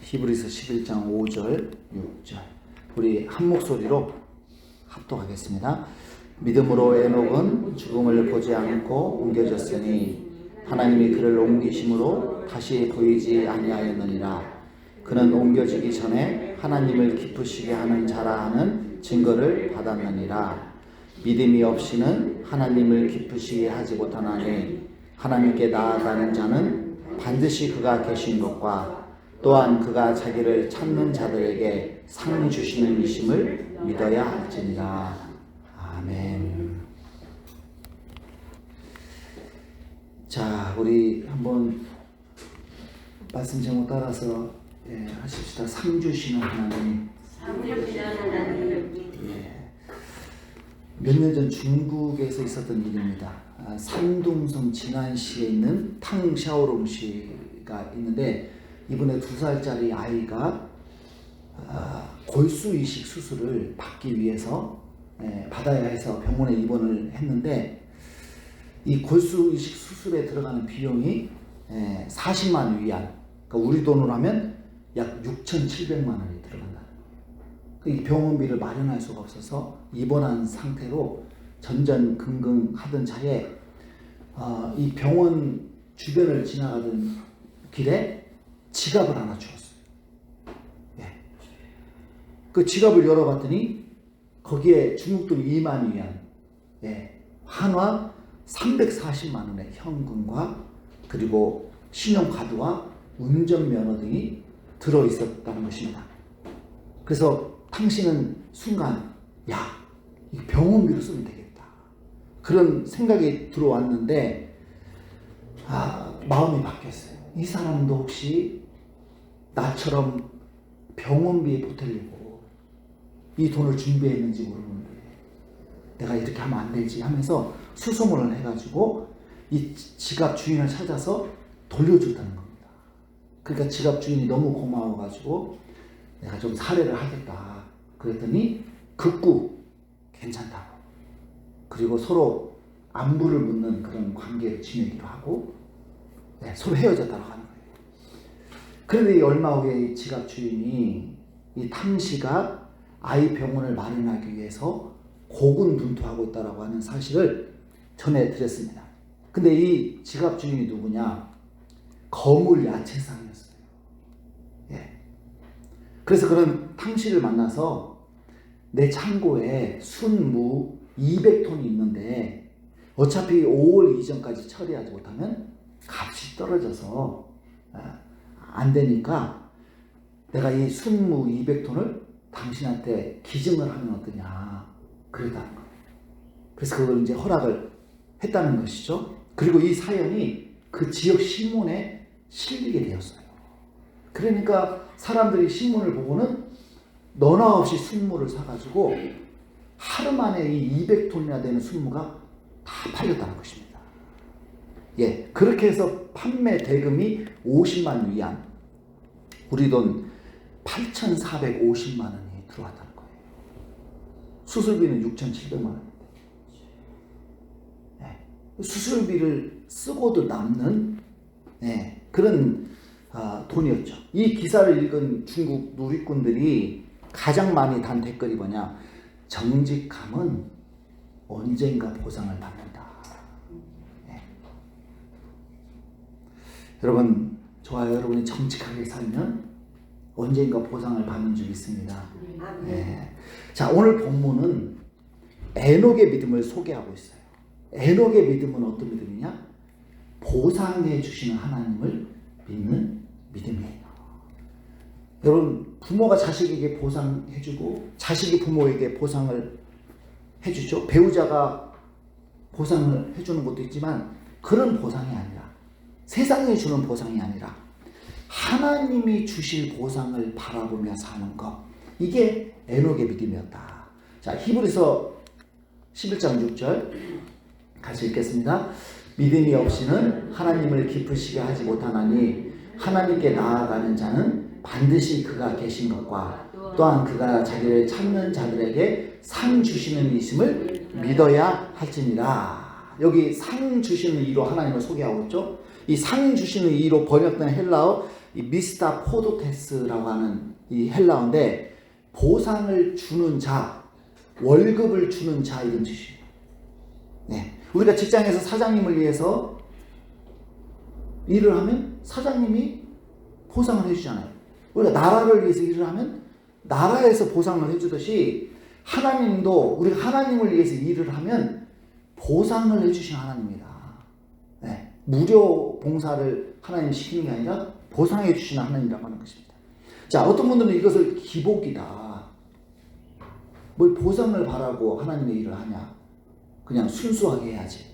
히브리서 11장 5절 6절 우리 한 목소리로 합독하겠습니다. 믿음으로 에녹은 죽음을 보지 않고 옮겨졌으니 하나님이 그를 옮기심으로 다시 보이지 아니하였느니라. 그는 옮겨지기 전에 하나님을 기쁘시게 하는 자라 하는 증거를 받았느니라. 믿음이 없이는 하나님을 기쁘시게 하지 못하나니 하나님께 나아가는 자는 반드시 그가 계신 것과 또한 그가 자기를 찾는 자들에게 상 주시는 이심을 믿어야 할지니라. 아멘. 자, 우리 한번 말씀 제목 따라서 하십시다. 상 주시는 하나님. 몇 년 전 중국에서 있었던 일입니다. 산둥성 진안시에 있는 탕샤오롱시가 있는데 이번에 2살짜리 아이가 골수 이식 수술을 받기 위해서 받아야 해서 병원에 입원을 했는데 이 골수 이식 수술에 들어가는 비용이 40만 위안, 그러니까 우리 돈으로 하면 약 6,700만 원이 들어간다. 이 병원비를 마련할 수가 없어서 입원한 상태로 전전긍긍하던 차에 이 병원 주변을 지나가던 길에 지갑을 하나 주었어요. 그 지갑을 열어봤더니 거기에 중국 돈 2만 위안, 한화 340만 원의 현금과 그리고 신용카드와 운전면허 등이 들어있었다는 것입니다. 그래서 당신은 순간 이 병원비로 쓰면 되겠다 그런 생각이 들어왔는데 마음이 바뀌었어요. 이 사람도 혹시 나처럼 병원비에 보태려고 이 돈을 준비했는지 모르는데 내가 이렇게 하면 안 되지 하면서 수소문을 해가지고 이 지갑 주인을 찾아서 돌려줬다는 겁니다. 그러니까 지갑 주인이 너무 고마워가지고 내가 좀 사례를 하겠다 그랬더니 극구 괜찮다고, 그리고 서로 안부를 묻는 그런 관계를 지내기로 하고 서로 헤어졌다고 하는 거예요. 그런데 얼마 후에 이 지갑 주인이 이 탕씨가 아이 병원을 마련하기 위해서 고군분투하고 있다고 하는 사실을 전해드렸습니다. 근데 이 지갑 주인이 누구냐? 거물 야채상이었어요. 그래서 그런 탕씨를 만나서 내 창고에 순무 200톤이 있는데 어차피 5월 이전까지 처리하지 못하면 값이 떨어져서 안 되니까 내가 이 순무 200톤을 당신한테 기증을 하면 어떠냐 그랬다는 거예요. 그래서 그걸 이제 허락을 했다는 것이죠. 그리고 이 사연이 그 지역 신문에 실리게 되었어요. 그러니까 사람들이 신문을 보고는 너나 없이 순무를 사가지고 하루 만에 이 200톤이나 되는 순무가 다 팔렸다는 것입니다. 그렇게 해서 판매 대금이 50만 위안, 우리 돈 8,450만 원이 들어왔다는 거예요. 수술비는 6,700만 원인데 수술비를 쓰고도 남는 그런 돈이었죠. 이 기사를 읽은 중국 누리꾼들이 가장 많이 단 댓글이 뭐냐? 정직함은 언젠가 보상을 받는다. 여러분, 저와 여러분이 정직하게 살면 언젠가 보상을 받는 줄 믿습니다. 자, 오늘 본문은 에녹의 믿음을 소개하고 있어요. 에녹의 믿음은 어떤 믿음이냐? 보상해 주시는 하나님을 믿는 믿음이에요. 여러분, 부모가 자식에게 보상해주고 자식이 부모에게 보상을 해주죠. 배우자가 보상을 해주는 것도 있지만 그런 보상이 아니라, 세상이 주는 보상이 아니라 하나님이 주실 보상을 바라보며 사는 것, 이게 에녹의 믿음이었다. 자, 히브리서 11장 6절 같이 읽겠습니다. 믿음이 없이는 하나님을 기쁘시게 하지 못하나니 하나님께 나아가는 자는 반드시 그가 계신 것과 또한 그가 자기를 찾는 자들에게 상 주시는 이심을 믿어야 할지니라. 여기 상 주시는 이로 하나님을 소개하고 있죠. 이 상 주시는 이로 번역된 헬라어 이 미스타 포도테스라고 하는 이 헬라어인데 보상을 주는 자, 월급을 주는 자 이런 뜻이에요. 네. 우리가 직장에서 사장님을 위해서 일을 하면 사장님이 보상을 해주잖아요. 우리가 나라를 위해서 일을 하면 나라에서 보상을 해주듯이 하나님도 우리가 하나님을 위해서 일을 하면 보상을 해주신 하나님이다. 네. 무료 봉사를 하나님 시키는 게 아니라 보상해 주시는 하나님이라고 하는 것입니다. 자, 어떤 분들은 이것을 기복이다. 뭘 보상을 바라고 하나님의 일을 하냐. 그냥 순수하게 해야지.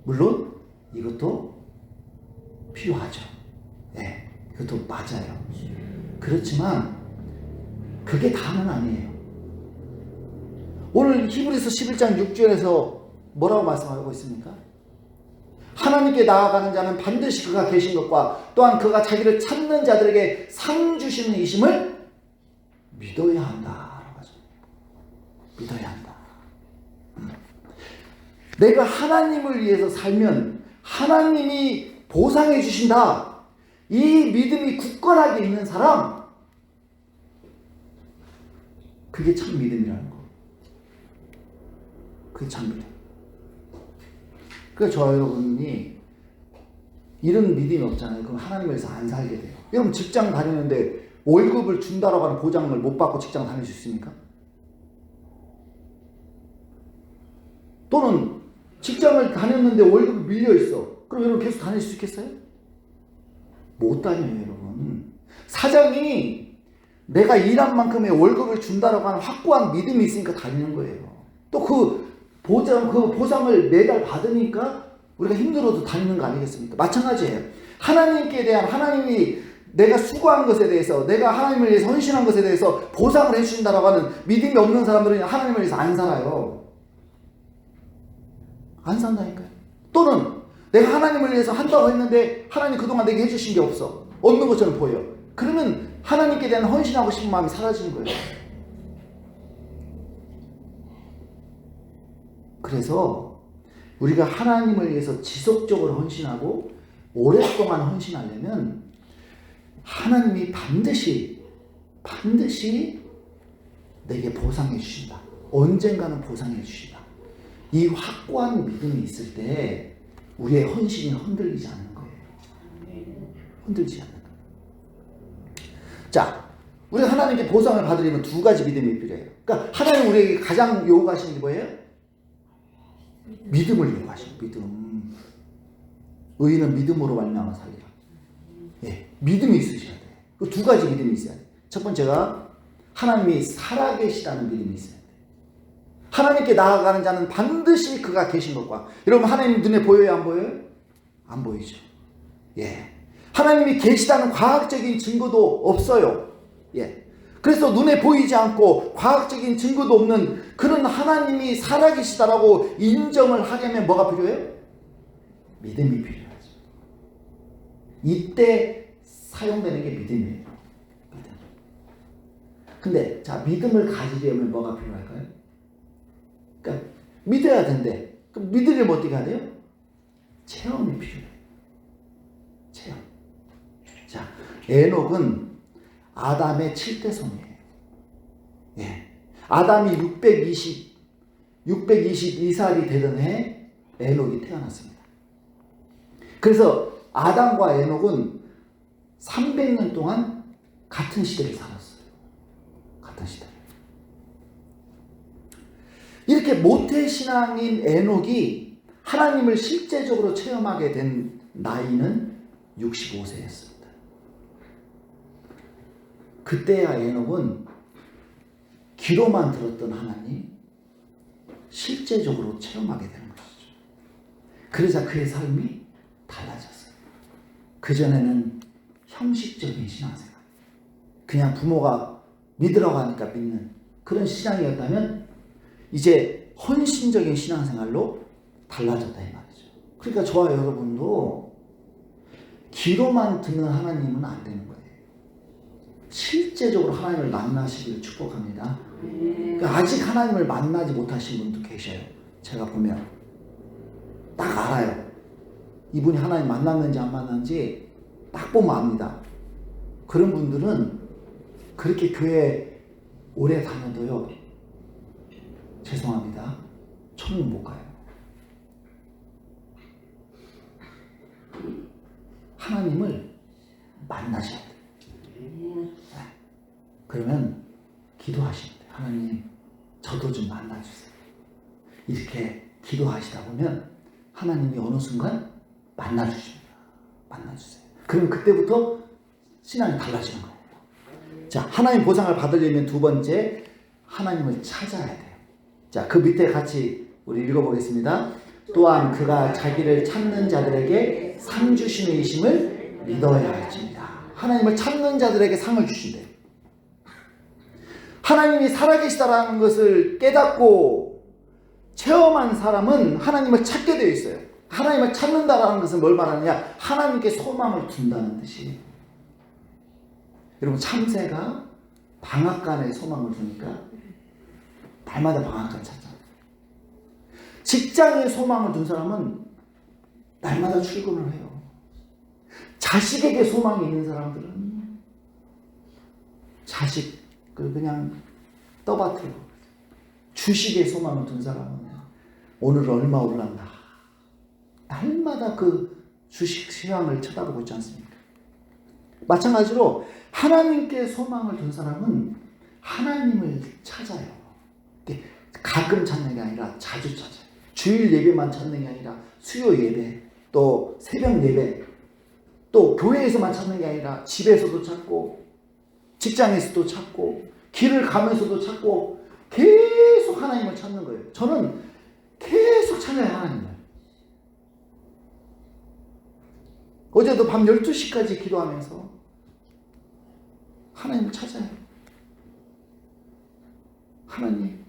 물론 이것도 필요하죠. 네, 이것도 맞아요. 그렇지만 그게 다는 아니에요. 오늘 히브리서 11장 6절에서 뭐라고 말씀하고 있습니까? 하나님께 나아가는 자는 반드시 그가 계신 것과 또한 그가 자기를 찾는 자들에게 상 주시는 이심을 믿어야 한다. 믿어야 한다. 내가 하나님을 위해서 살면 하나님이 보상해 주신다. 이 믿음이 굳건하게 있는 사람, 그게 참 믿음이라는 거. 그게 참 믿음. 그러니까 저 여러분이 이런 믿음이 없잖아요. 그럼 하나님을 위해서 안 살게 돼요. 여러분 직장 다니는데 월급을 준다라고 하는 보장을 못 받고 직장 다닐 수 있습니까? 또는 직장을 다녔는데 월급이 밀려 있어. 그럼 여러분 계속 다닐 수 있겠어요? 못 다녀요, 여러분. 사장이 내가 일한 만큼의 월급을 준다라고 하는 확고한 믿음이 있으니까 다니는 거예요. 또 그 보상을 매달 받으니까 우리가 힘들어도 다니는 거 아니겠습니까? 마찬가지예요. 하나님께 대한 하나님이 내가 수고한 것에 대해서 내가 하나님을 위해서 헌신한 것에 대해서 보상을 해주신다라고 하는 믿음이 없는 사람들은 하나님을 위해서 안 살아요. 안 산다니까요. 또는 내가 하나님을 위해서 한다고 했는데 하나님 그동안 내게 해주신 게 없어. 없는 것처럼 보여. 그러면 하나님께 대한 헌신하고 싶은 마음이 사라지는 거예요. 그래서 우리가 하나님을 위해서 지속적으로 헌신하고 오랫동안 헌신하려면 하나님이 반드시 내게 보상해 주신다. 언젠가는 보상해 주신다. 이 확고한 믿음이 있을 때 우리의 헌신이 흔들리지 않는 거예요. 흔들리지 않는 거예요. 자, 우리가 하나님께 보상을 받으려면 두 가지 믿음이 필요해요. 그러니까 하나님 우리에게 가장 요구하시는 게 뭐예요? 믿음을 요구하시는 믿음. 의인은 믿음으로 말미암아 살리라. 예, 믿음이 있으셔야 돼요. 그 두 가지 믿음이 있어야 돼요. 첫 번째가 하나님이 살아계시다는 믿음이 있어야 돼요. 하나님께 나아가는 자는 반드시 그가 계신 것과, 여러분 하나님 눈에 보여요, 안 보여요? 안 보이죠. 예, 하나님이 계시다는 과학적인 증거도 없어요. 예, 그래서 눈에 보이지 않고 과학적인 증거도 없는 그런 하나님이 살아계시다라고 인정을 하려면 뭐가 필요해요? 믿음이 필요하죠. 이때 사용되는 게 믿음이에요. 믿음. 근데 자, 믿음을 가지려면 뭐가 필요할까요? 그러니까 믿어야 된대. 그럼 믿으려면 어떻게 해야 돼요? 체험이 필요해요. 체험. 자, 에녹은 아담의 7대손이에요. 예. 아담이 622살이 되던 해 에녹이 태어났습니다. 그래서 아담과 에녹은 300년 동안 같은 시대를 살았어요. 같은 시대. 이렇게 모태신앙인 에녹이 하나님을 실제적으로 체험하게 된 나이는 65세였습니다. 그때야 에녹은 귀로만 들었던 하나님 실제적으로 체험하게 되는 것이죠. 그러자 그의 삶이 달라졌어요. 그전에는 형식적인 신앙생활, 그냥 부모가 믿으라고 하니까 믿는 그런 신앙이었다면 이제 헌신적인 신앙생활로 달라졌다 이 말이죠. 그러니까 저와 여러분도 귀로만 듣는 하나님은 안 되는 거예요. 실제적으로 하나님을 만나시기를 축복합니다. 그러니까 아직 하나님을 만나지 못하신 분도 계셔요. 제가 보면 딱 알아요. 이분이 하나님 만났는지 안 만났는지 딱 보면 압니다. 그런 분들은 그렇게 교회 오래 다녀도요, 죄송합니다, 천국 못 가요. 하나님을 만나셔야 돼요. 그러면 기도하시면 돼요. 하나님, 저도 좀 만나주세요. 이렇게 기도하시다 보면 하나님이 어느 순간 만나주십니다. 만나주세요. 그럼 그때부터 신앙이 달라지는 거예요. 자, 하나님 보상을 받으려면 두 번째, 하나님을 찾아야 돼요. 자, 그 밑에 같이 우리 읽어보겠습니다. 또한 그가 자기를 찾는 자들에게 상 주시는 이심을 믿어야 할지니라. 하나님을 찾는 자들에게 상을 주신대요. 하나님이 살아계시다라는 것을 깨닫고 체험한 사람은 하나님을 찾게 되어 있어요. 하나님을 찾는다라는 것은 뭘 말하느냐? 하나님께 소망을 둔다는 뜻이에요. 여러분, 참새가 방앗간에 소망을 두니까 날마다 방앗간 찾잖아요. 직장에 소망을 둔 사람은 날마다 출근을 해요. 자식에게 소망이 있는 사람들은 자식을 그냥 떠받들고, 주식에 소망을 둔 사람은 오늘 얼마 올랐나 날마다 그 주식 시황을 쳐다보고 있지 않습니까? 마찬가지로 하나님께 소망을 둔 사람은 하나님을 찾아요. 가끔 찾는 게 아니라 자주 찾아요. 주일 예배만 찾는 게 아니라 수요 예배, 또 새벽 예배, 또 교회에서만 찾는 게 아니라 집에서도 찾고 직장에서도 찾고 길을 가면서도 찾고 계속 하나님을 찾는 거예요. 저는 계속 찾아요, 하나님을. 어제도 밤 12시까지 기도하면서 하나님을 찾아요. 하나님,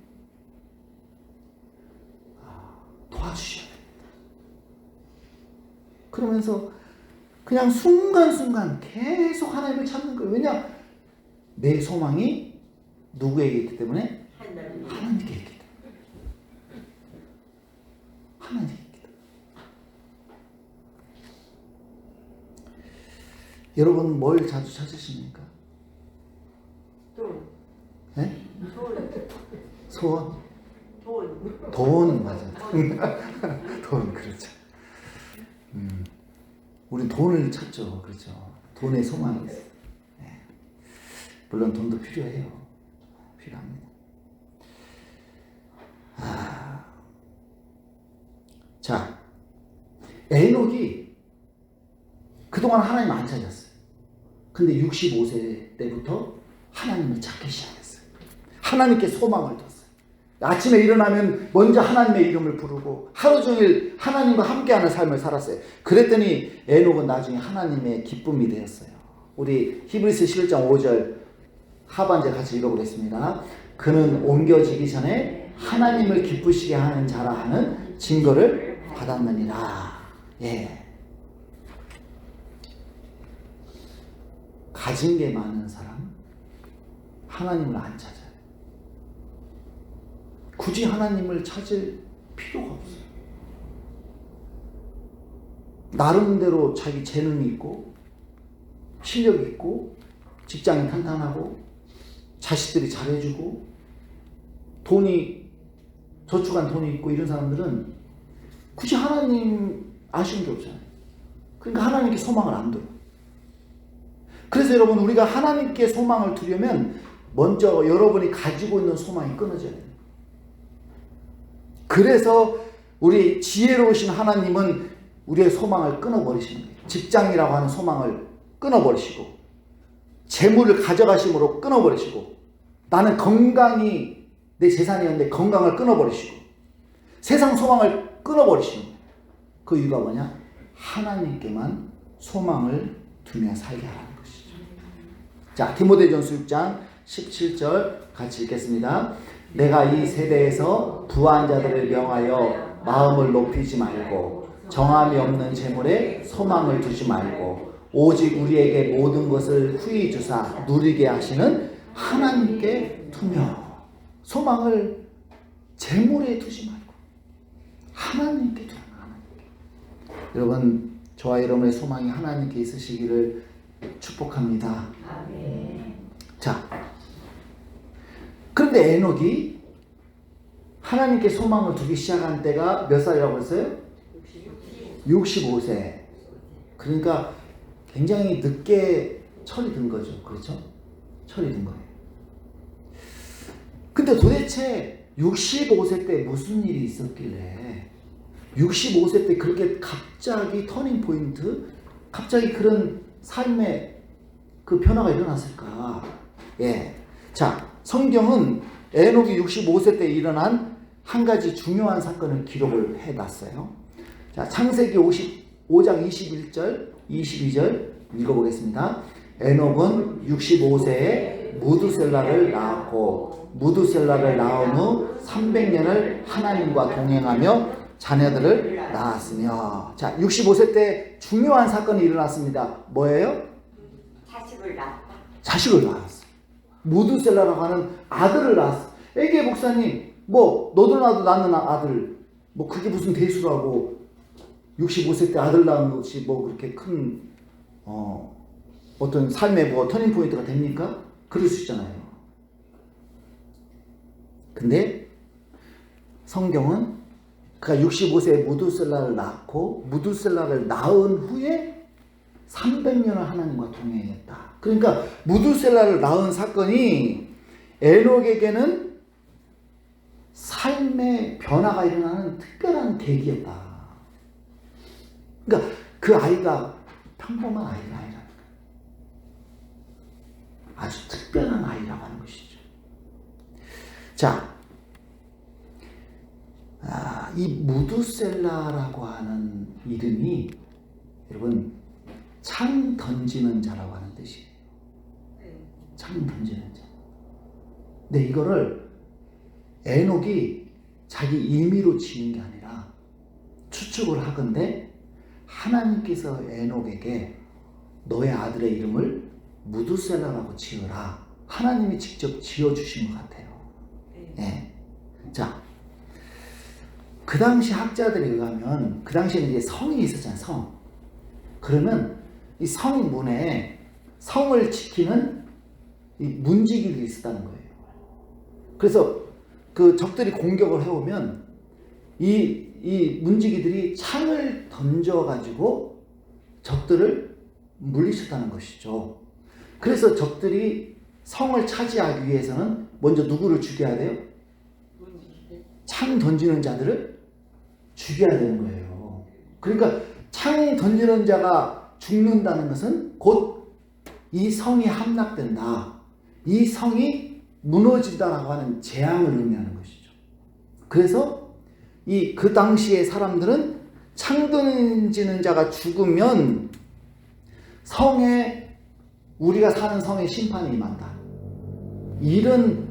도와주셔야 됩니다. 그러면서 그냥 순간순간 계속 하나님을 찾는 거예요. 왜냐? 내 소망이 누구에게 있기 때문에? 하나님께 있기 때문에. 하나님께 있기 때문에. 여러분, 뭘 자주 찾으십니까? 돈. 네? 소원? 돈. 돈, 맞아. 돈, 그렇죠. 우린 돈을 찾죠. 그렇죠. 돈에 소망이 있어요. 네. 물론 돈도 필요해요. 필요합니다. 자, 에녹이 그동안 하나님 안 찾았어요. 근데 65세 때부터 하나님을 찾기 시작했어요. 하나님께 소망을 뒀어요. 아침에 일어나면 먼저 하나님의 이름을 부르고 하루 종일 하나님과 함께하는 삶을 살았어요. 그랬더니 에녹은 나중에 하나님의 기쁨이 되었어요. 우리 히브리서 11장 5절 하반절 같이 읽어보겠습니다. 그는 옮겨지기 전에 하나님을 기쁘시게 하는 자라 하는 증거를 받았느니라. 예. 가진 게 많은 사람, 하나님을 안 찾아요. 굳이 하나님을 찾을 필요가 없어요. 나름대로 자기 재능이 있고 실력이 있고 직장이 탄탄하고 자식들이 잘해주고 돈이 저축한 돈이 있고 이런 사람들은 굳이 하나님 아쉬운 게 없잖아요. 그러니까 하나님께 소망을 안 둬요. 그래서 여러분, 우리가 하나님께 소망을 두려면 먼저 여러분이 가지고 있는 소망이 끊어져야 돼요. 그래서 우리 지혜로우신 하나님은 우리의 소망을 끊어버리시는 거예요. 직장이라고 하는 소망을 끊어버리시고, 재물을 가져가심으로 끊어버리시고, 나는 건강이 내 재산이었는데 건강을 끊어버리시고, 세상 소망을 끊어버리시는 거예요. 그 이유가 뭐냐? 하나님께만 소망을 두며 살게 하라는 것이죠. 자, 디모데전서 6장 17절 같이 읽겠습니다. 내가 이 세대에서 부한 자들을 명하여 마음을 높이지 말고 정함이 없는 재물에 소망을 두지 말고 오직 우리에게 모든 것을 후히 주사 누리게 하시는 하나님께 두며, 소망을 재물에 두지 말고 하나님께 두라. 하나님께. 여러분, 저와 여러분의 소망이 하나님께 있으시기를 축복합니다. 아멘. 자, 그런데 에녹이 하나님께 소망을 두기 시작한 때가 몇 살이라고 했어요? 65세. 그러니까 굉장히 늦게 철이 든 거죠. 그렇죠? 철이 든 거예요. 근데 도대체 65세 때 무슨 일이 있었길래 65세 때 그렇게 갑자기 터닝 포인트, 갑자기 그런 삶의 그 변화가 일어났을까? 예. 자, 성경은 에녹이 65세 때 일어난 한 가지 중요한 사건을 기록을 해놨어요. 자, 창세기 55장 21절, 22절 읽어보겠습니다. 에녹은 65세에 무두셀라를 낳았고 무두셀라를 낳은 후 300년을 하나님과 동행하며 자녀들을 낳았으며. 자, 65세 때 중요한 사건이 일어났습니다. 뭐예요? 자식을 낳았다. 자식을 낳았어. 무두셀라라고 하는 아들을 낳았어. 에게 목사님, 뭐 너도 나도 낳는 아들, 뭐 그게 무슨 대수라고 65세 때 아들 낳은 것이 뭐 그렇게 큰 어떤 삶의 뭐 터닝 포인트가 됩니까? 그럴 수 있잖아요. 근데 성경은 그가 65세에 무두셀라를 낳고 무두셀라를 낳은 후에 300년을 하나님과 동행했다. 그러니까 무두셀라를 낳은 사건이 에녹에게는 삶의 변화가 일어나는 특별한 계기였다. 그러니까 그 아이가 평범한 아이가 아니라 아주 특별한 아이라고 하는 것이죠. 자, 이 무두셀라라고 하는 이름이 여러분 창 던지는 자라고 하는 뜻이에요. 창 던지는 자. 근데 이거를 에녹이 자기 임의로 지은 게 아니라 추측을 하건대 하나님께서 에녹에게 너의 아들의 이름을 무두셀라라고 지으라. 하나님이 직접 지어주신 것 같아요. 예. 자, 그 당시 학자들에 의하면 그 당시에는 이제 성이 있었잖아요. 성. 그러면 이 성 문에 성을 지키는 이 문지기들이 있었다는 거예요. 그래서 그 적들이 공격을 해오면 이 문지기들이 창을 던져가지고 적들을 물리쳤다는 것이죠. 그래서 적들이 성을 차지하기 위해서는 먼저 누구를 죽여야 돼요? 창 던지는 자들을 죽여야 되는 거예요. 그러니까 창 던지는 자가 죽는다는 것은 곧 이 성이 함락된다. 이 성이 무너진다라고 하는 재앙을 의미하는 것이죠. 그래서 그 당시의 사람들은 창 던지는 자가 죽으면 우리가 사는 성에 심판이 임한다. 이런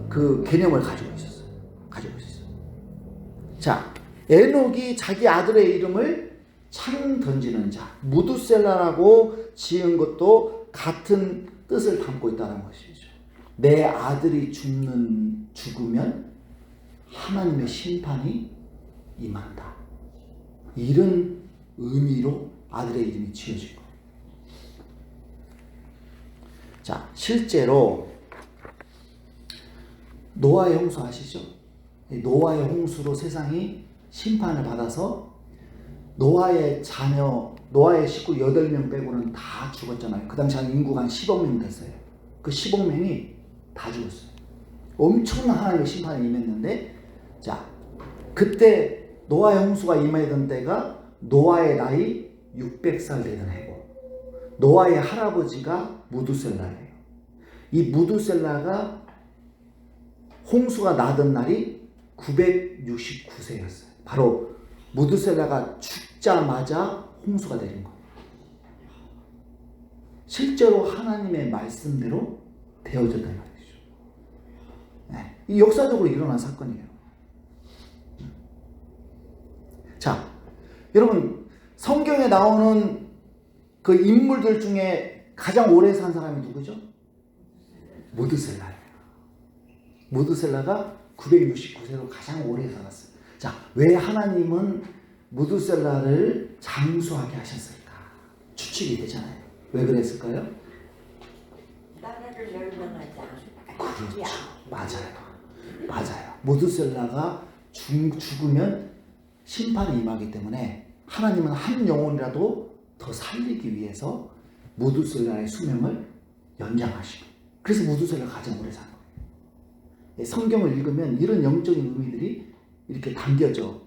그 개념을 가지고 있었어요. 자, 에녹이 자기 아들의 이름을 창 던지는 자, 무두셀라라고 지은 것도 같은 뜻을 담고 있다는 것이죠. 내 아들이 죽으면 하나님의 심판이 임한다. 이런 의미로 아들의 이름이 지어진 거예요. 자, 실제로 노아의 홍수 아시죠? 노아의 홍수로 세상이 심판을 받아서 노아의 식구 8명 빼고는 다 죽었잖아요. 그 당시 한 인구가 한 10억 명 됐어요. 그 10억 명이 다 죽었어요. 엄청난 하나님의 심판이 임했는데, 자, 그때 노아의 홍수가 임하던 때가 노아의 나이 600살 되던 해고, 노아의 할아버지가 무두셀라예요. 이 무두셀라가 홍수가 나던 날이 969세였어요. 바로 무두셀라가 죽자마자 홍수가 내린 거예요. 실제로 하나님의 말씀대로 되어졌단 말이죠. 네, 이 역사적으로 일어난 사건이에요. 자, 여러분 성경에 나오는 그 인물들 중에 가장 오래 산 사람이 누구죠? 무두셀라예요. 무두셀라가 969세로 가장 오래 살았어요. 자, 왜 하나님은 무두셀라를 장수하게 하셨을까? 추측이 되잖아요. 왜 그랬을까요? 나라를 멸망하자. 그렇죠. 맞아요. 모두셀라가 죽으면 심판이 임하기 때문에 하나님은 한 영혼이라도 더 살리기 위해서 모두셀라의 수명을 연장하시고, 그래서 모두셀라가 가장 오래 사는 거예요. 성경을 읽으면 이런 영적인 의미들이 이렇게 담겨져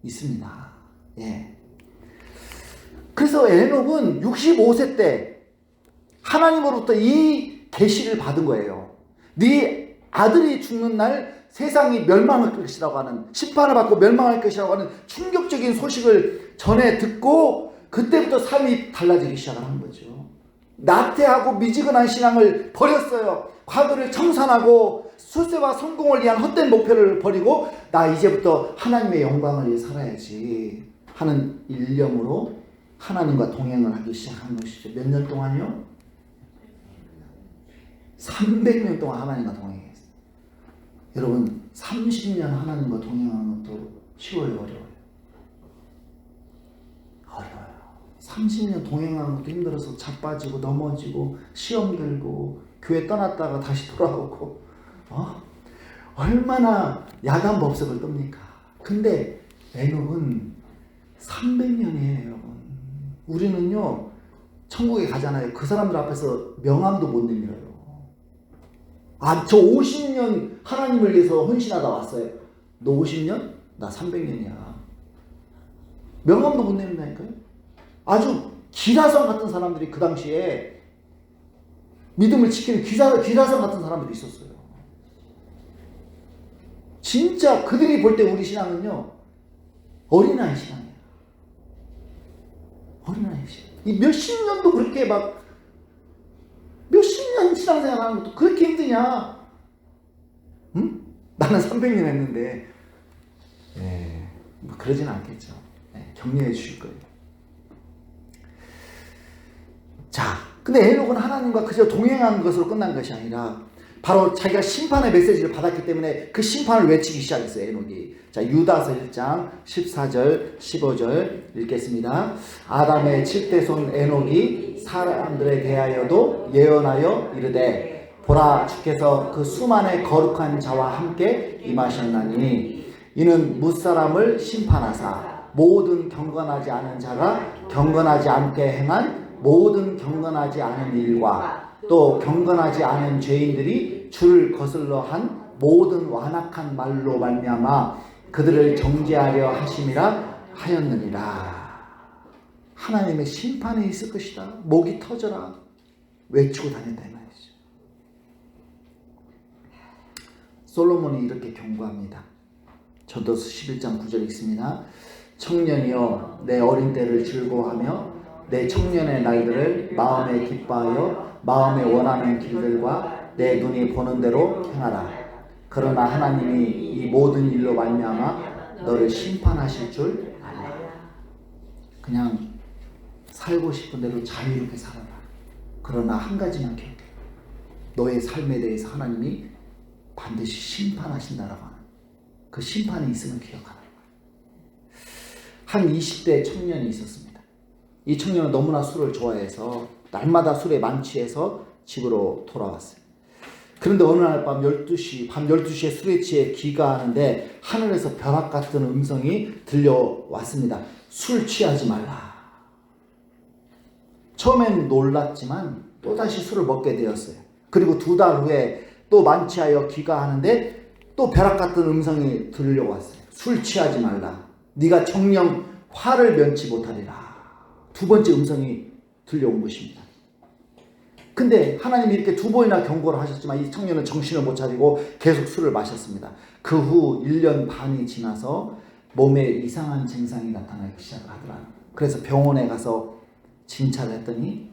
있습니다. 예. 그래서 에녹은 65세 때 하나님으로부터 이 계시를 받은 거예요. 네 아들이 죽는 날 세상이 멸망할 것이라고 하는, 심판을 받고 멸망할 것이라고 하는 충격적인 소식을 전해 듣고 그때부터 삶이 달라지기 시작하는 거죠. 나태하고 미지근한 신앙을 버렸어요. 과거를 청산하고 출세와 성공을 위한 헛된 목표를 버리고 나 이제부터 하나님의 영광을 위해 살아야지 하는 일념으로 하나님과 동행을 하기 시작한 것이죠. 몇 년 동안요? 300년 동안 하나님과 동행했어요. 여러분 30년 하나님과 동행하는 것도 쉬워요, 어려워요? 어려워요. 30년 동행하는 것도 힘들어서 자빠지고 넘어지고 시험 들고 교회 떠났다가 다시 돌아오고 얼마나 야단법석을 떱니까? 근데 에녹은 300년이에요, 여러분. 우리는요 천국에 가잖아요. 그 사람들 앞에서 명함도 못 내밀어요. 저 50년 하나님을 위해서 헌신하다 왔어요. 너 50년? 나 300년이야. 명함도 못 내민다니까요. 아주 기라성 같은 사람들이 그 당시에 믿음을 지키는 기라성 같은 사람들이 있었어요. 진짜 그들이 볼 때 우리 신앙은요 어린아이 신앙이에요. 어린아이 신앙. 이 몇십 년도 그렇게 막 몇십 년 신앙생활 하는 것도 그렇게 힘드냐? 응? 나는 300년 했는데 뭐 그러진 않겠죠. 격려해 주실 거예요. 자, 근데 에녹은 하나님과 그저 동행하는 것으로 끝난 것이 아니라 바로 자기가 심판의 메시지를 받았기 때문에 그 심판을 외치기 시작했어요, 에녹이. 자, 유다서 1장 14절 15절 읽겠습니다. 아담의 7대 손 에녹이 사람들에 대하여도 예언하여 이르되 보라, 주께서 그 수만의 거룩한 자와 함께 임하셨나니 이는 무사람을 심판하사 모든 경건하지 않은 자가 경건하지 않게 행한 모든 경건하지 않은 일과 또 경건하지 않은 죄인들이 주를 거슬러 한 모든 완악한 말로 말미암아 그들을 정죄하려 하심이라 하였느니라. 하나님의 심판이 있을 것이다. 목이 터져라 외치고 다녔다 이 말이죠. 솔로몬이 이렇게 경고합니다. 전도서 11장 9절 읽습니다. 청년이여 내 어린 때를 즐거워하며 내 청년의 날들을 마음에 기뻐하여 마음에 원하는 길들과 내 눈이 보는 대로 행하라. 그러나 하나님이 이 모든 일로 말미암아 너를 심판하실 줄 알라. 그냥 살고 싶은 대로 자유롭게 살아라. 그러나 한 가지만 기억해. 너의 삶에 대해서 하나님이 반드시 심판하신다라고 하는 그 심판이 있음을 기억하라. 한 20대 청년이 있었습니다. 이 청년은 너무나 술을 좋아해서 날마다 술에 만취해서 집으로 돌아왔어요. 그런데 어느 날 밤 12시에 술에 취해 기가하는데 하늘에서 벼락 같은 음성이 들려왔습니다. 술 취하지 말라. 처음엔 놀랐지만 또다시 술을 먹게 되었어요. 그리고 2달 후에 또 만취하여 기가하는데 또 벼락 같은 음성이 들려왔어요. 술 취하지 말라. 네가 정녕 화를 면치 못하리라. 2번째 음성이 들려온 것입니다. 근데 하나님이 이렇게 2번이나 경고를 하셨지만 이 청년은 정신을 못 차리고 계속 술을 마셨습니다. 그 후 1년 반이 지나서 몸에 이상한 증상이 나타나기 시작하더라. 그래서 병원에 가서 진찰을 했더니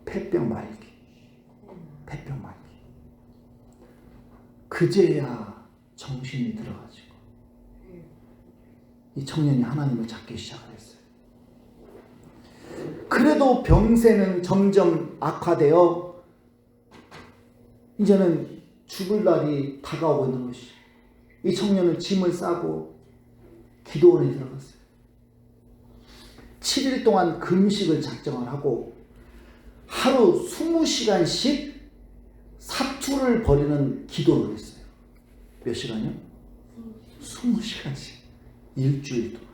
폐병 말기. 그제야 정신이 들어가지고 이 청년이 하나님을 찾기 시작을 했어요. 그래도 병세는 점점 악화되어 이제는 죽을 날이 다가오고 있는 것이. 이 청년은 짐을 싸고 기도원에 들어갔어요. 7일 동안 금식을 작정을 하고 하루 20시간씩 사투를 벌이는 기도를 했어요. 몇 시간이요? 20시간씩. 일주일 동안.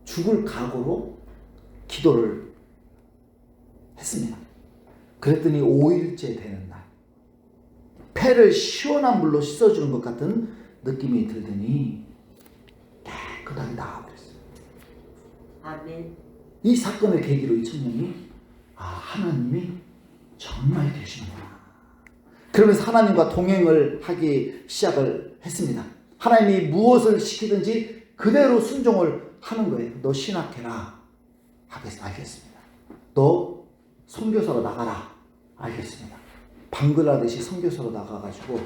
죽을 각오로 기도를 했습니다. 그랬더니 5일째 되는 날, 폐를 시원한 물로 씻어주는 것 같은 느낌이 들더니 깨끗하게 나와버렸어요. 아멘. 이 사건을 계기로 이 청년이 하나님이 정말 계시는구나. 그러면서 하나님과 동행을 하기 시작을 했습니다. 하나님이 무엇을 시키든지 그대로 순종을 하는 거예요. 너 신학해라. 알겠습니다. 너 선교사로 나가라. 알겠습니다. 방글라데시 선교사로 나가가지고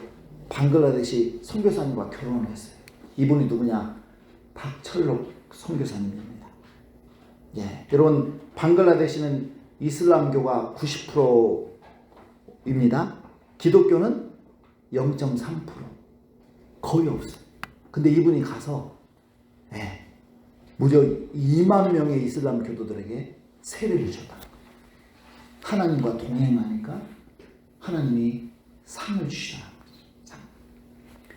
방글라데시 선교사님과 결혼을 했어요. 이분이 누구냐? 박철록 선교사님입니다. 예, 여러분, 방글라데시는 이슬람교가 90%입니다. 기독교는 0.3%. 거의 없어요. 근데 이분이 가서 무려 2만 명의 이슬람 교도들에게 세례를 줬다는 거예요. 하나님과 동행하니까 하나님이 상을 주시더라는 거죠.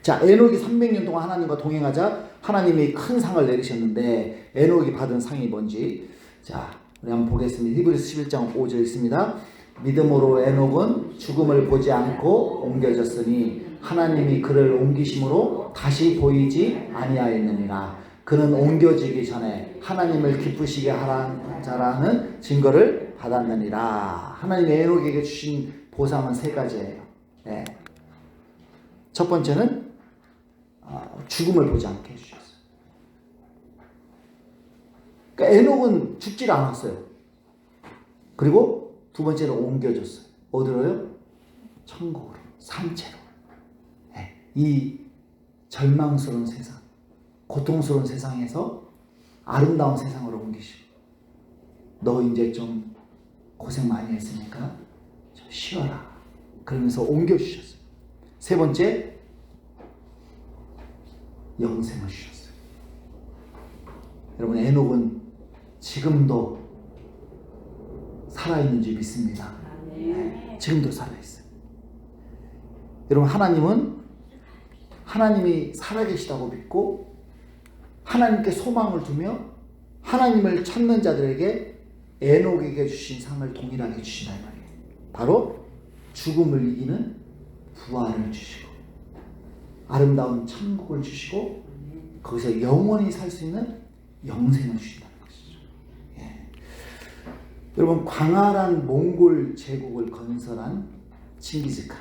자, 에녹이 300년 동안 하나님과 동행하자 하나님이 큰 상을 내리셨는데 에녹이 받은 상이 뭔지, 자, 우리 한번 보겠습니다. 히브리서 11장 5절 있습니다. 믿음으로 에녹은 죽음을 보지 않고 옮겨졌으니 하나님이 그를 옮기심으로 다시 보이지 아니하였느니라. 그는 옮겨지기 전에 하나님을 기쁘시게 하라는 증거를 받았느니라. 하나님이 에녹에게 주신 보상은 3가지예요. 네. 첫 번째는 죽음을 보지 않게 해주셨어요. 그러니까 에녹은 죽질 않았어요. 그리고 두 번째는 옮겨졌어요. 어디로요? 천국으로, 산채로. 네. 이 절망스러운 세상, 고통스러운 세상에서 아름다운 세상으로 옮기시고, 너 이제 좀 고생 많이 했으니까 좀 쉬어라. 그러면서 옮겨주셨어요. 세 번째, 영생을 주셨어요. 여러분, 에녹은 지금도 살아있는 줄 믿습니다. 네, 지금도 살아있어요. 여러분, 하나님이 살아계시다고 믿고 하나님께 소망을 두며 하나님을 찾는 자들에게 에녹에게 주신 상을 동일하게 주신다는 말이에요. 바로 죽음을 이기는 부활을 주시고 아름다운 천국을 주시고 거기서 영원히 살 수 있는 영생을 주신다는 것이죠. 예. 여러분, 광활한 몽골 제국을 건설한 징기즈칸.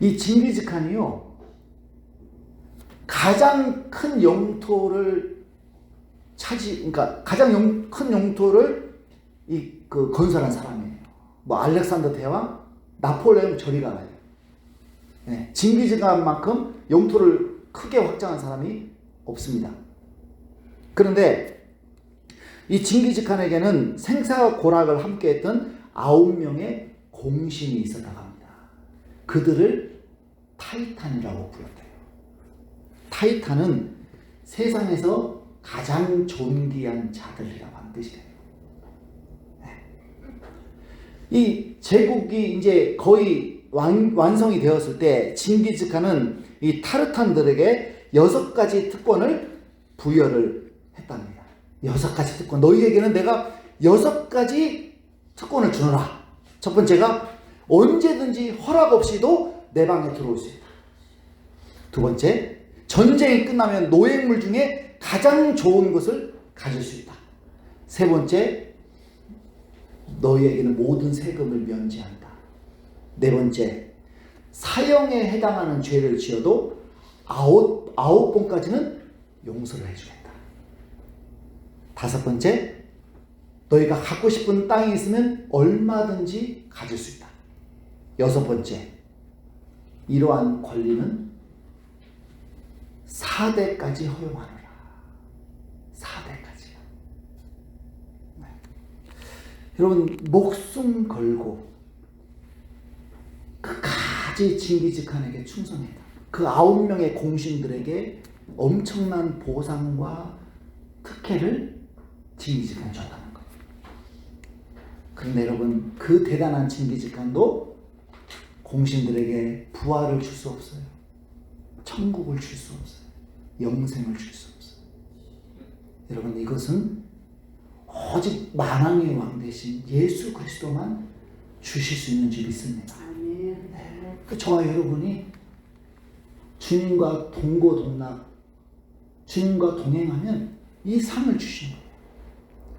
이 징기즈칸이요, 가장 큰 영토를 그러니까 가장 큰 영토를 건설한 사람이에요. 뭐 알렉산더 대왕, 나폴레옹 저리 가요. 네, 징기즈칸만큼 영토를 크게 확장한 사람이 없습니다. 그런데 이 징기즈칸에게는 생사고락을 함께했던 9명의 공신이 있었다고 합니다. 그들을 타이탄이라고 불렀대요. 타이탄은 세상에서 가장 존귀한 자들이라고 하는 뜻이 돼요. 이 제국이 이제 거의 완성이 되었을 때 징기즈칸은 이 타르탄들에게 6가지 특권을 부여를 했답니다. 6가지 특권. 너희에게는 내가 6가지 특권을 주노라. 첫 번째가 언제든지 허락 없이도 내 방에 들어올 수 있다. 두 번째, 전쟁이 끝나면 노획물 중에 가장 좋은 것을 가질 수 있다. 세 번째, 너희에게는 모든 세금을 면제한다. 네 번째, 사형에 해당하는 죄를 지어도 9번까지는 용서를 해주겠다. 다섯 번째, 너희가 갖고 싶은 땅이 있으면 얼마든지 가질 수 있다. 여섯 번째, 이러한 권리는 4대까지 허용하노라. 4대까지요. 네. 여러분, 목숨 걸고 끝까지 징기즈칸에게 충성했다. 그 9명의 공신들에게 엄청난 보상과 특혜를 징기즈칸이 줬다는 거예요. 그런데 여러분 그 대단한 징기즈칸도 공신들에게 부활을 줄 수 없어요. 천국을 줄 수 없어요. 영생을 줄 수 없어요. 여러분 이것은 오직 만왕의 왕 대신 예수 그리스도만 주실 수 있는 줄 믿습니다. 네. 저와 여러분이 주님과 동고동락, 주님과 동행하면 이 상을 주시는 거예요.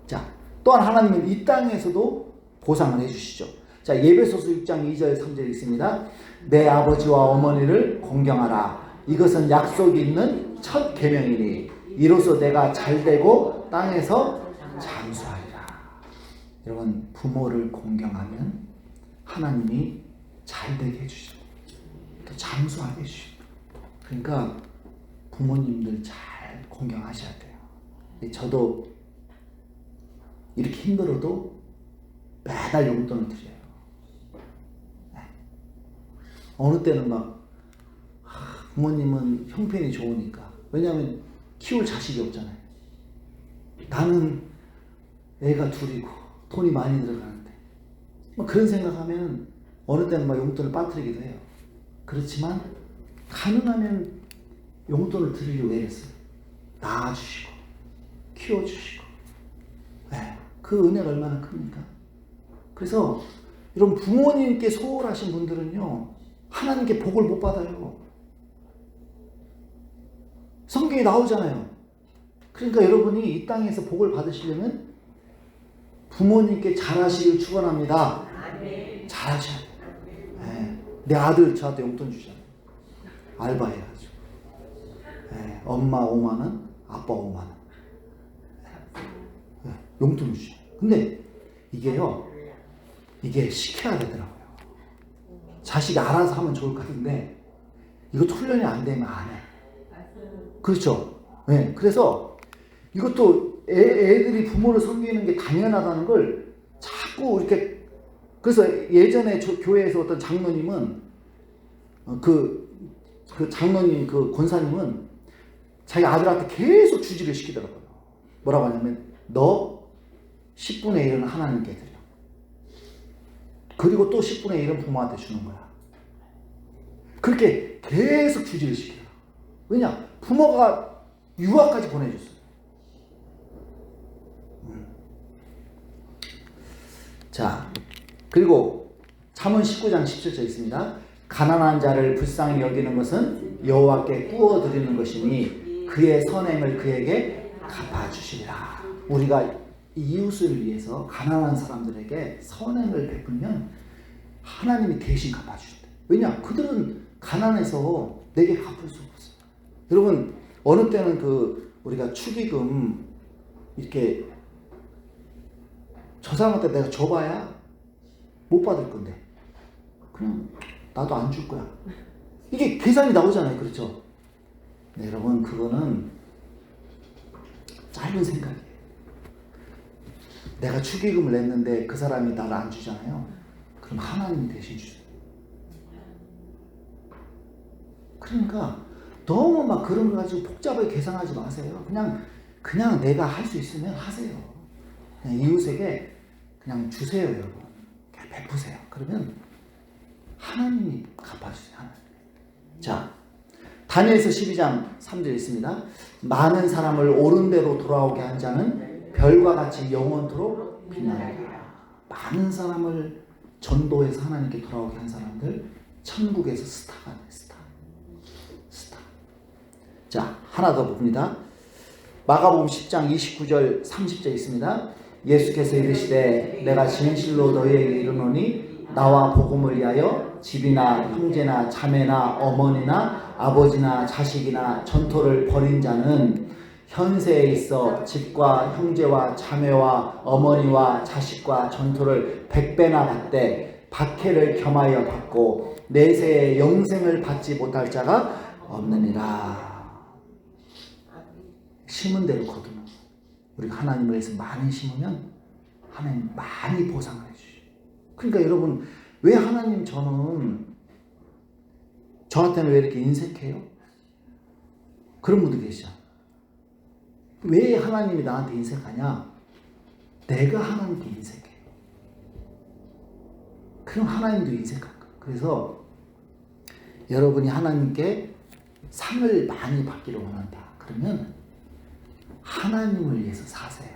자, 또한 하나님은 이 땅에서도 보상을 해주시죠. 자, 예배소서 6장 2절 3절 있습니다. 내 아버지와 어머니를 공경하라. 이것은 약속이 있는 첫 계명이니 이로써 내가 잘되고 땅에서 장수하리라. 여러분 부모를 공경하면 하나님이 잘되게 해주십니다. 또 장수하게 해주십니다. 그러니까 부모님들 잘 공경하셔야 돼요. 저도 이렇게 힘들어도 매달 용돈을 드려요. 네. 어느 때는 막 부모님은 형편이 좋으니까, 왜냐하면 키울 자식이 없잖아요. 나는 애가 둘이고 돈이 많이 들어가는데 그런 생각하면 어느 때는 막 용돈을 빠뜨리기도 해요. 그렇지만 가능하면 용돈을 드리려고 애랬어요. 낳아주시고 키워주시고, 네. 그 은혜가 얼마나 큽니까? 그래서 여러분 부모님께 소홀하신 분들은요 하나님께 복을 못 받아요. 성경에 나오잖아요. 그러니까 여러분이 이 땅에서 복을 받으시려면 부모님께 잘하시길 축원합니다. 잘하셔야 돼요. 네. 내 아들 저한테 용돈 주잖아요. 알바해가지고. 네. 엄마 5만 원, 아빠 5만 원. 네. 용돈 주죠. 근데 이게 시켜야 되더라고요. 자식이 알아서 하면 좋을 것 같은데 이것도 훈련이 안 되면 안 해. 그렇죠? 네. 그래서 이것도 애들이 부모를 섬기는 게 당연하다는 걸 자꾸 이렇게, 그래서 예전에 교회에서 어떤 장로님은 그 장로님 그 권사님은 자기 아들한테 계속 주지를 시키더라고요. 뭐라고 하냐면 너 10분의 1은 하나님께 드려. 그리고 또 10분의 1은 부모한테 주는 거야. 그렇게 계속 주지를 시켜요. 왜냐? 부모가 유학까지 보내줬어요. 자, 그리고 잠언 19장 17절 있습니다. 가난한 자를 불쌍히 여기는 것은 여호와께 구워드리는 것이니 그의 선행을 그에게 갚아주시리라. 우리가 이웃을 위해서 가난한 사람들에게 선행을 베풀면 하나님이 대신 갚아주신다. 왜냐? 그들은 가난해서 내게 갚을 수 없어요. 여러분 어느 때는 우리가 축의금 이렇게 저 사람한테 내가 줘봐야 못 받을 건데 그냥 나도 안 줄 거야. 이게 계산이 나오잖아요. 그렇죠? 네, 여러분 그거는 짧은 생각이에요. 내가 축의금을 냈는데 그 사람이 나를 안 주잖아요. 그럼 하나님이 대신 주세요. 그러니까 너무 막 그런 거 가지고 복잡하게 계산하지 마세요. 그냥 내가 할 수 있으면 하세요. 그냥 이웃에게 그냥 주세요, 여러분. 그냥 베푸세요. 그러면 하나님이 갚아주세요. 하나님. 자, 다니엘서 12장 3절 있습니다. 많은 사람을 옳은 대로 돌아오게 한 자는 별과 같이 영원토록 빛나리라. 많은 사람을 전도해서 하나님께 돌아오게 한 사람들 천국에서 스타가 돼. 스타. 자, 하나 더 봅니다. 마가복음 10장 29절 30절 있습니다. 예수께서 이르시되 내가 진실로 너희에게 이르노니 나와 복음을 위하여 집이나 형제나 자매나 어머니나 아버지나 자식이나 전토를 벌인 자는 현세에 있어 집과 형제와 자매와 어머니와 자식과 전토를 100배나 받되 박해를 겸하여 받고 내세에 영생을 받지 못할 자가 없느니라. 심은 대로 거두는. 우리가 하나님을 위해서 많이 심으면 하나님 많이 보상을 해주시죠. 그러니까 여러분 왜 하나님 저한테는 왜 이렇게 인색해요? 그런 분들 계시죠. 왜 하나님이 나한테 인색하냐? 내가 하나님께 인색해요. 그럼 하나님도 인색할까? 그래서 여러분이 하나님께 상을 많이 받기를 원한다. 그러면 하나님을 위해서 사세요.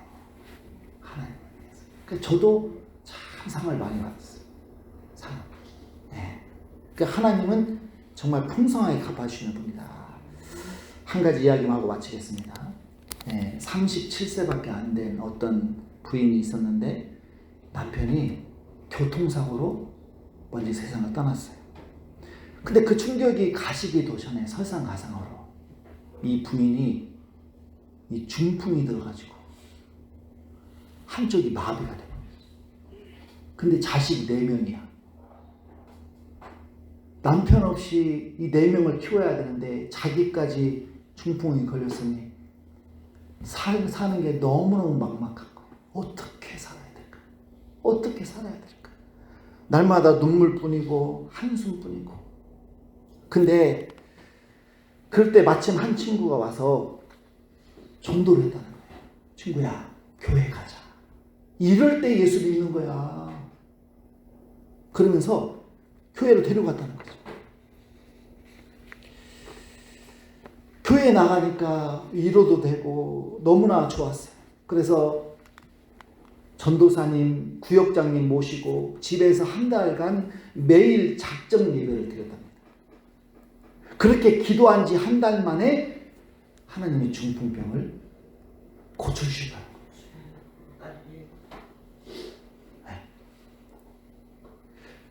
하나님을 위해서. 그러니까 저도 참 상을 많이 받았어요. 상. 네. 그러니까 하나님은 정말 풍성하게 갚아주시는 분이다. 한 가지 이야기만 하고 마치겠습니다. 네, 37세밖에 안 된 어떤 부인이 있었는데 남편이 교통사고로 멀리 세상을 떠났어요. 근데 그 충격이 가시기도 전에 설상가상으로 이 부인이 이 중풍이 들어가지고 한쪽이 마비가 되는 거예요. 근데 자식이 4명이야. 남편 없이 이 4명을 키워야 되는데 자기까지 중풍이 걸렸으니 사는 게 너무너무 막막한 거예요. 어떻게 살아야 될까? 어떻게 살아야 될까? 날마다 눈물뿐이고 한숨뿐이고. 근데 그럴 때 마침 한 친구가 와서 전도를 했다는 거예요. 친구야, 교회 가자. 이럴 때 예수 믿는 거야. 그러면서 교회로 데려갔다는 거죠. 교회에 나가니까 위로도 되고 너무나 좋았어요. 그래서 전도사님, 구역장님 모시고 집에서 한 달간 매일 작정 예배를 드렸답니다. 그렇게 기도한 지 한 달 만에 하나님이 중풍병을 고쳐주시더라고요. 네.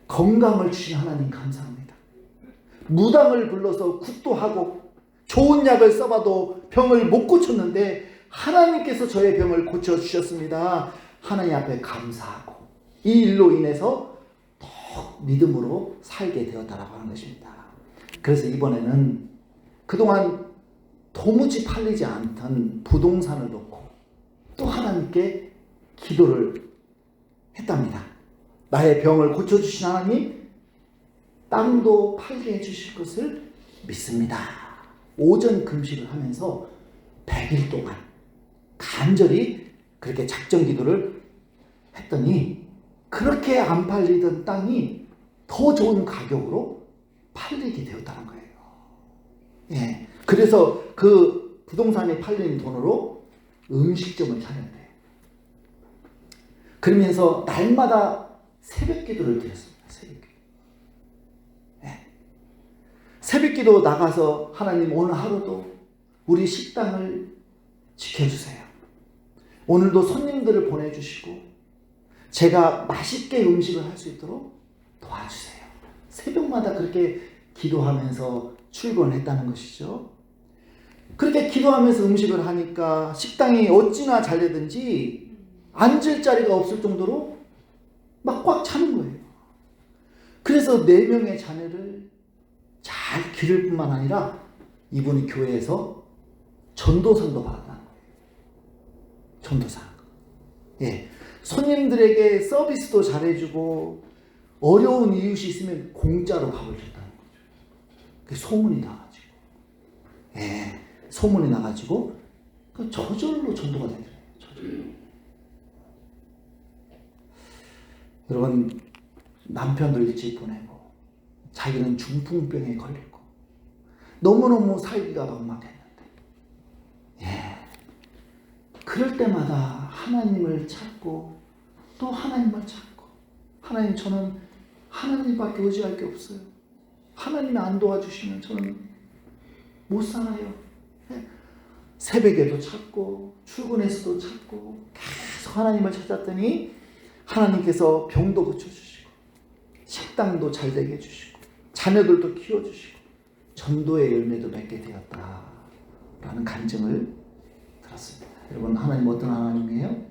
건강을 주신 하나님 감사합니다. 무당을 불러서 굿도 하고 좋은 약을 써봐도 병을 못 고쳤는데 하나님께서 저의 병을 고쳐주셨습니다. 하나님 앞에 감사하고 이 일로 인해서 더 믿음으로 살게 되었다라고 하는 것입니다. 그래서 이번에는 그동안 도무지 팔리지 않던 부동산을 놓고 또 하나님께 기도를 했답니다. 나의 병을 고쳐주신 하나님, 땅도 팔게 해주실 것을 믿습니다. 오전 금식을 하면서 100일 동안 간절히 그렇게 작정 기도를 했더니 그렇게 안 팔리던 땅이 더 좋은 가격으로 팔리게 되었다는 거예요. 예. 그래서 그 부동산이 팔린 돈으로 음식점을 차렸대요. 그러면서 날마다 새벽 기도를 드렸습니다. 새벽 기도. 예. 새벽 기도 나가서 하나님 오늘 하루도 우리 식당을 지켜주세요. 오늘도 손님들을 보내주시고 제가 맛있게 음식을 할 수 있도록 도와주세요. 새벽마다 그렇게 기도하면서 출근을 했다는 것이죠. 그렇게 기도하면서 음식을 하니까 식당이 어찌나 잘 되든지 앉을 자리가 없을 정도로 막 꽉 차는 거예요. 그래서 4명의 자녀를 잘 기를 뿐만 아니라 이분이 교회에서 전도상도 받았다는 거예요. 전도상. 예. 손님들에게 서비스도 잘해주고 어려운 이웃이 있으면 공짜로 밥을 줬다는 거죠. 그 소문이 나가지고. 예. 소문이 나가지고 저절로 전도가 되더라고요. 저절로. 여러분, 남편도 일찍 보내고 자기는 중풍병에 걸리고 너무너무 살기가 막막했는데, 예. 그럴 때마다 하나님을 찾고 또 하나님을 찾고, 하나님, 저는 하나님밖에 의지할 게 없어요. 하나님이 안 도와주시면 저는 못 살아요. 예. 새벽에도 찾고 출근해서도 찾고 계속 하나님을 찾았더니 하나님께서 병도 고쳐주시고 식당도 잘 되게 해주시고 자녀들도 키워주시고 전도의 열매도 맺게 되었다라는 간증을 들었습니다. 여러분, 하나님 어떤 하나님이에요?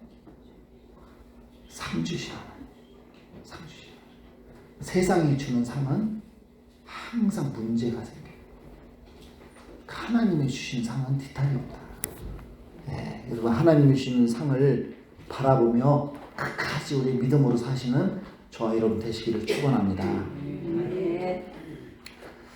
상 주신 하나님. 상 주신 하나님. 세상이 주는 상은 항상 문제가 생겨요. 하나님이 주신 상은 뒤탈이 없다. 네, 여러분, 하나님이 주시는 상을 바라보며 끝까지 우리 믿음으로 사시는 저와 여러분 되시기를 축원합니다.